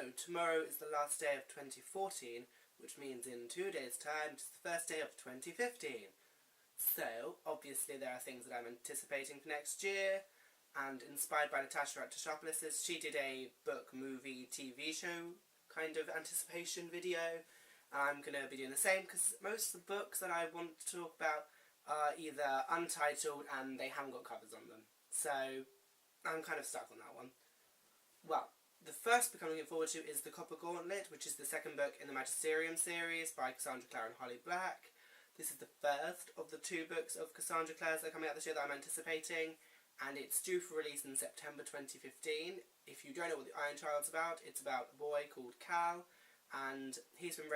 So, tomorrow is the last day of 2014, which means in 2 days' time, it's the first day of 2015. So, obviously there are things that I'm anticipating for next year, and inspired by Natasha Ratashopoulos, she did a book, movie, TV show kind of anticipation video. I'm going to be doing the same, because most of the books that I want to talk about are either untitled and they haven't got covers on them. So, I'm kind of stuck on that one. Well, the first book I'm looking forward to is The Copper Gauntlet, which is the second book in the Magisterium series by Cassandra Clare and Holly Black. This is the first of the 2 books of Cassandra Clare's that are coming out this year that I'm anticipating, and it's due for release in September 2015. If you don't know what The Iron Child's about, it's about a boy called Cal, and he's been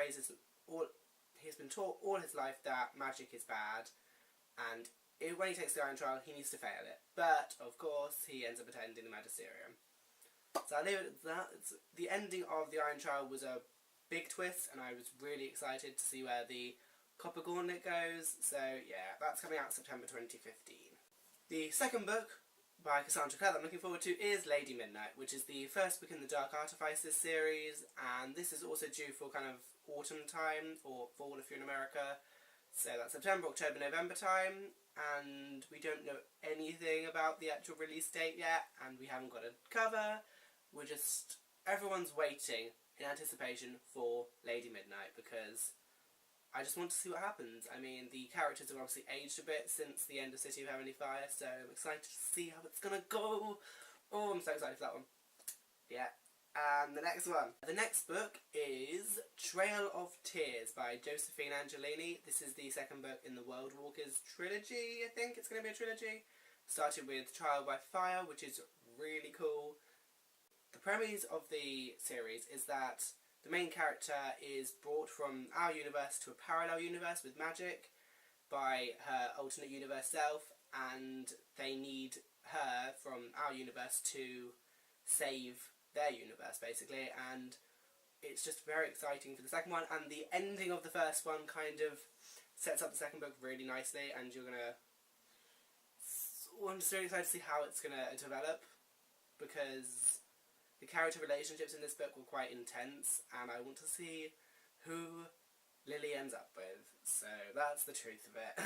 taught all his life that magic is bad, and when he takes the Iron Child, he needs to fail it. But, of course, he ends up attending the Magisterium. So I'll leave it at that. The ending of The Iron Child was a big twist, and I was really excited to see where the Copper Gauntlet goes. So yeah, that's coming out September 2015. The second book by Cassandra Clare that I'm looking forward to is Lady Midnight, which is the first book in the Dark Artifices series, and this is also due for kind of autumn time, or fall if you're in America. So that's September, October, November time, and we don't know anything about the actual release date yet, and we haven't got a cover. Everyone's waiting in anticipation for Lady Midnight, because I just want to see what happens. I mean, the characters have obviously aged a bit since the end of City of Heavenly Fire, so I'm excited to see how it's gonna go. Oh, I'm so excited for that one. Yeah. And the next one. The next book is Trail of Tears by Josephine Angelini. This is the second book in the World Walkers trilogy, I think it's going to be a trilogy. Started with Trial by Fire, which is really cool. The premise of the series is that the main character is brought from our universe to a parallel universe with magic by her alternate universe self, and they need her from our universe to save their universe, basically, and it's just very exciting for the second one, and the ending of the first one kind of sets up the second book really nicely, and I'm just really excited to see how it's going to develop, because the character relationships in this book were quite intense, and I want to see who Lily ends up with. So that's the truth of it.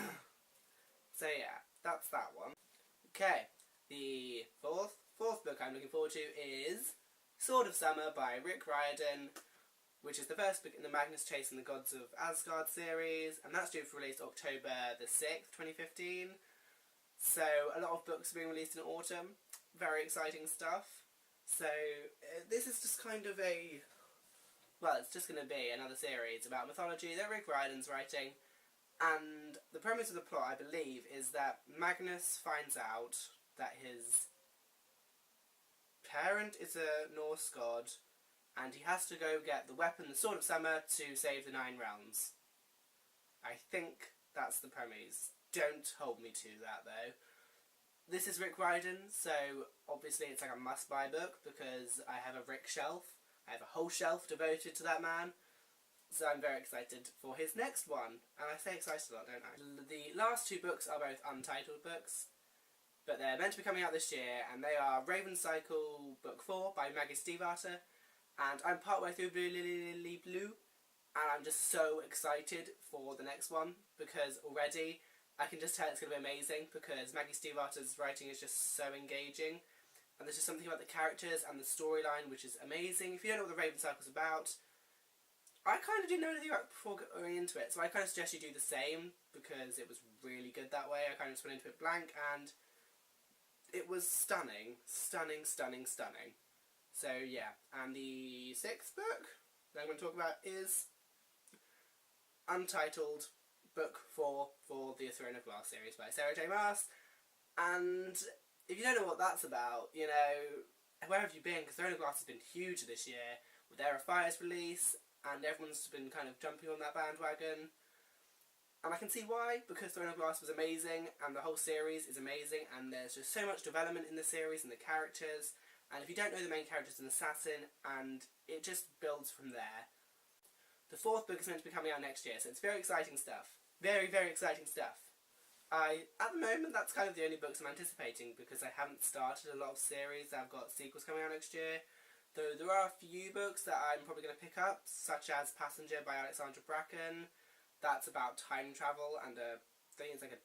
So yeah, that's that one. Okay, the fourth book I'm looking forward to is Sword of Summer by Rick Riordan, which is the first book in the Magnus Chasing the Gods of Asgard series, and that's due for release October the 6th, 2015. So a lot of books are being released in autumn. Very exciting stuff. So, this is just kind of it's just going to be another series about mythology that Rick Riordan's writing, and the premise of the plot, I believe, is that Magnus finds out that his parent is a Norse god, and he has to go get the weapon, the Sword of Summer, to save the 9 realms. I think that's the premise. Don't hold me to that, though. This is Rick Riordan, so obviously it's like a must-buy book, because I have a Rick shelf. I have a whole shelf devoted to that man, so I'm very excited for his next one. And I say excited a lot, don't I? The last 2 books are both untitled books, but they're meant to be coming out this year, and they are Raven Cycle Book 4 by Maggie Stiefvater, and I'm partway through Blue Lily Blue, and I'm just so excited for the next one, because already I can just tell it's going to be amazing, because Maggie Stiefvater's writing is just so engaging, and there's just something about the characters and the storyline which is amazing. If you don't know what the Raven Cycle's about, I kind of didn't know anything about it before going into it, so I kind of suggest you do the same, because it was really good that way. I kind of just went into it blank, and it was stunning. Stunning, stunning, stunning. So yeah, and the 6th book that I'm going to talk about is untitled Book 4 for the Throne of Glass series by Sarah J Maas, and if you don't know what that's about, you know, where have you been? Because Throne of Glass has been huge this year with Heir of Fire's release, and everyone's been kind of jumping on that bandwagon, and I can see why, because Throne of Glass was amazing, and the whole series is amazing, and there's just so much development in the series and the characters, and if you don't know, the main character is an assassin, and it just builds from there. The 4th book is meant to be coming out next year, so it's very exciting stuff. Very, very exciting stuff. At the moment, that's kind of the only books I'm anticipating, because I haven't started a lot of series. I've got sequels coming out next year, Though there are a few books that I'm probably going to pick up, such as Passenger by Alexandra Bracken. That's about time travel and I think it's like a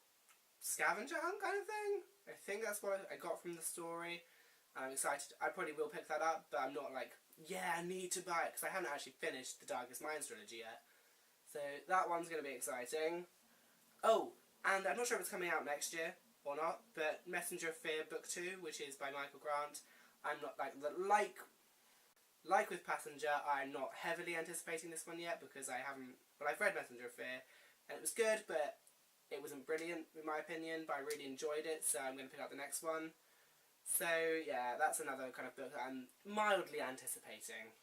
scavenger hunt kind of thing. I think that's what I got from the story. I'm excited. I probably will pick that up, but I'm not like, yeah, I need to buy it, because I haven't actually finished the Darkest Minds trilogy yet. So that one's going to be exciting. Oh, and I'm not sure if it's coming out next year or not, but Messenger of Fear Book 2, which is by Michael Grant. I'm not like with Passenger, I'm not heavily anticipating this one yet, because I've read Messenger of Fear, and it was good, but it wasn't brilliant in my opinion, but I really enjoyed it, so I'm going to pick up the next one. So yeah, that's another kind of book that I'm mildly anticipating.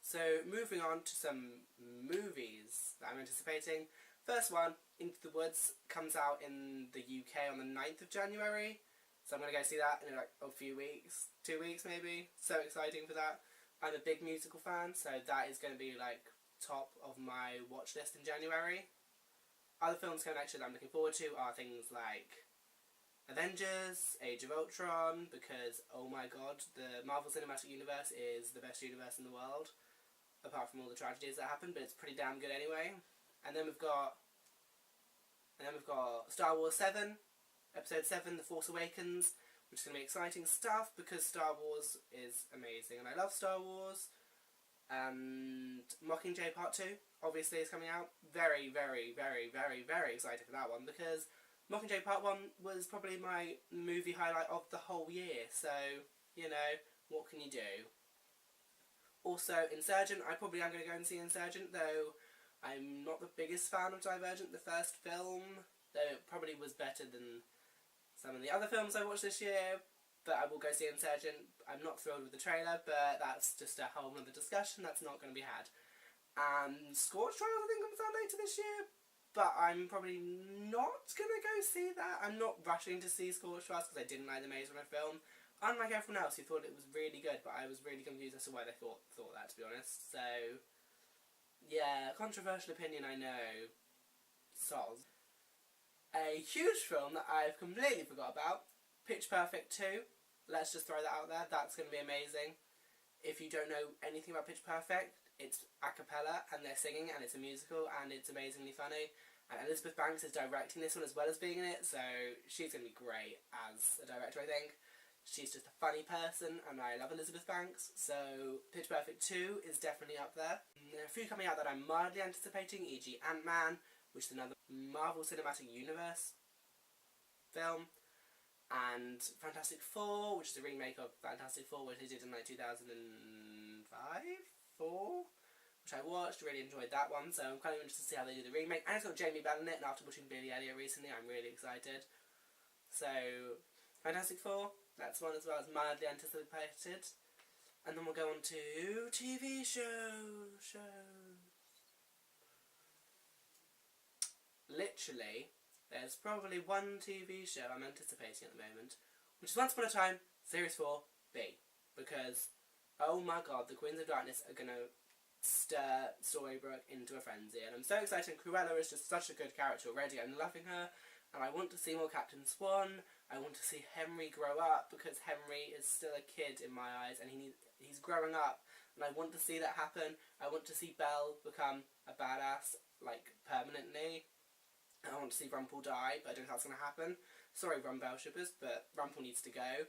So moving on to some movies that I'm anticipating. First one, Into the Woods, comes out in the UK on the 9th of January. So I'm going to go see that in like a few weeks, 2 weeks maybe. So exciting for that. I'm a big musical fan, so that is going to be like top of my watch list in January. Other films coming next year that I'm looking forward to are things like Avengers, Age of Ultron, because oh my god, the Marvel Cinematic Universe is the best universe in the world, apart from all the tragedies that happen, but it's pretty damn good anyway. And then we've got Star Wars 7, Episode 7, The Force Awakens, which is going to be exciting stuff because Star Wars is amazing and I love Star Wars. And Mockingjay Part 2 obviously is coming out. Very, very, very, very, very excited for that one, because Mockingjay Part 1 was probably my movie highlight of the whole year, so, you know, what can you do? Also, Insurgent, I probably am going to go and see Insurgent, though I'm not the biggest fan of Divergent, the first film, though it probably was better than some of the other films I watched this year, but I will go see Insurgent. I'm not thrilled with the trailer, but that's just a whole other discussion that's not going to be had. And Scorch Trials, I think, comes out later this year, but I'm probably not going to go see that. I'm not rushing to see Scorch Trials because I didn't like the Maze Runner film, unlike everyone else who thought it was really good, but I was really confused as to why they thought that, to be honest. So, yeah, controversial opinion, I know. Soz. A huge film that I've completely forgot about, Pitch Perfect 2. Let's just throw that out there. That's going to be amazing. If you don't know anything about Pitch Perfect, it's a cappella and they're singing and it's a musical and it's amazingly funny. And Elizabeth Banks is directing this one as well as being in it, so she's going to be great as a director, I think. She's just a funny person and I love Elizabeth Banks, so Pitch Perfect 2 is definitely up there. There are a few coming out that I'm mildly anticipating, e.g. Ant-Man, which is another Marvel Cinematic Universe film, and Fantastic Four, which is a remake of Fantastic Four, which they did in like 2005, 4, which I watched, really enjoyed that one, so I'm kind of interested to see how they do the remake. And it's got Jamie Bell in it, and after watching Billy Elliot recently, I'm really excited. So, Fantastic Four, that's one as well as mildly anticipated. And then we'll go on to TV shows. Literally, there's probably one TV show I'm anticipating at the moment, which is Once Upon a Time, Series 4B. Because, oh my god, the Queens of Darkness are going to stir Storybrooke into a frenzy. And I'm so excited. Cruella is just such a good character already. I'm loving her. And I want to see more Captain Swan. I want to see Henry grow up, because Henry is still a kid in my eyes. And he's growing up. And I want to see that happen. I want to see Belle become a badass, like, permanently. I want to see Rumpel die, but I don't think that's going to happen. Sorry, Rumbellshippers, but Rumpel needs to go.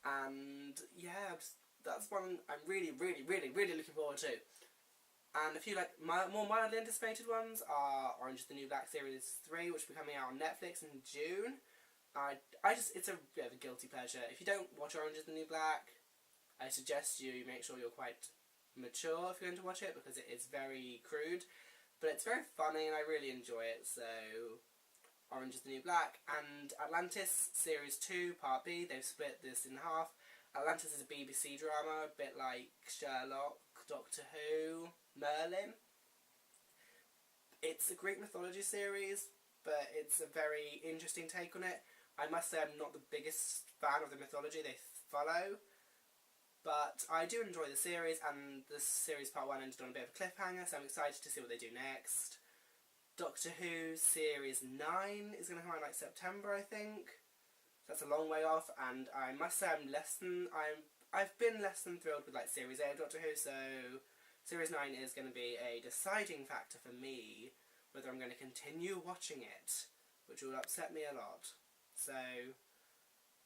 And yeah, that's one I'm really, really, really, really looking forward to. And a few like more mildly anticipated ones are Orange is the New Black Series 3, which will be coming out on Netflix in June. It's a bit of a guilty pleasure. If you don't watch Orange is the New Black, I suggest you make sure you're quite mature if you're going to watch it, because it is very crude. But it's very funny and I really enjoy it, so Orange is the New Black. And Atlantis Series 2 Part B, they've split this in half. Atlantis is a BBC drama, a bit like Sherlock, Doctor Who, Merlin. It's a Greek mythology series, but it's a very interesting take on it. I must say I'm not the biggest fan of the mythology they follow, but I do enjoy the series, and the series Part 1 ended on a bit of a cliffhanger, so I'm excited to see what they do next. Doctor Who Series 9 is going to come out in like September, I think. That's a long way off, and I must say I've been less than thrilled with like Series 8 of Doctor Who, so Series 9 is going to be a deciding factor for me whether I'm going to continue watching it, which will upset me a lot. So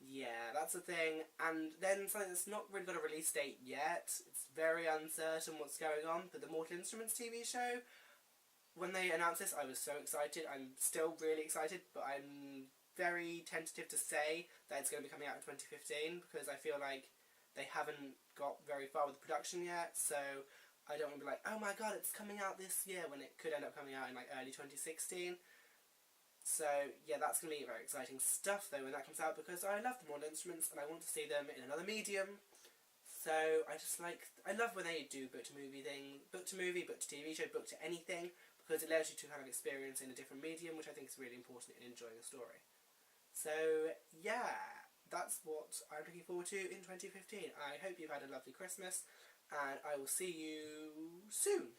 yeah, that's the thing. And then something that's not really got a release date yet. It's very uncertain what's going on, but the Mortal Instruments TV show, when they announced this, I was so excited. I'm still really excited, but I'm very tentative to say that it's going to be coming out in 2015 because I feel like they haven't got very far with the production yet, so I don't want to be like, oh my god, it's coming out this year, when it could end up coming out in like early 2016. So yeah, that's going to be very exciting stuff though when that comes out, because I love the Mortal Instruments and I want to see them in another medium. So I love when they do book to movie thing, book to movie, book to TV show, book to anything, because it allows you to kind of experience in a different medium, which I think is really important in enjoying a story. So yeah, that's what I'm looking forward to in 2015. I hope you've had a lovely Christmas, and I will see you soon.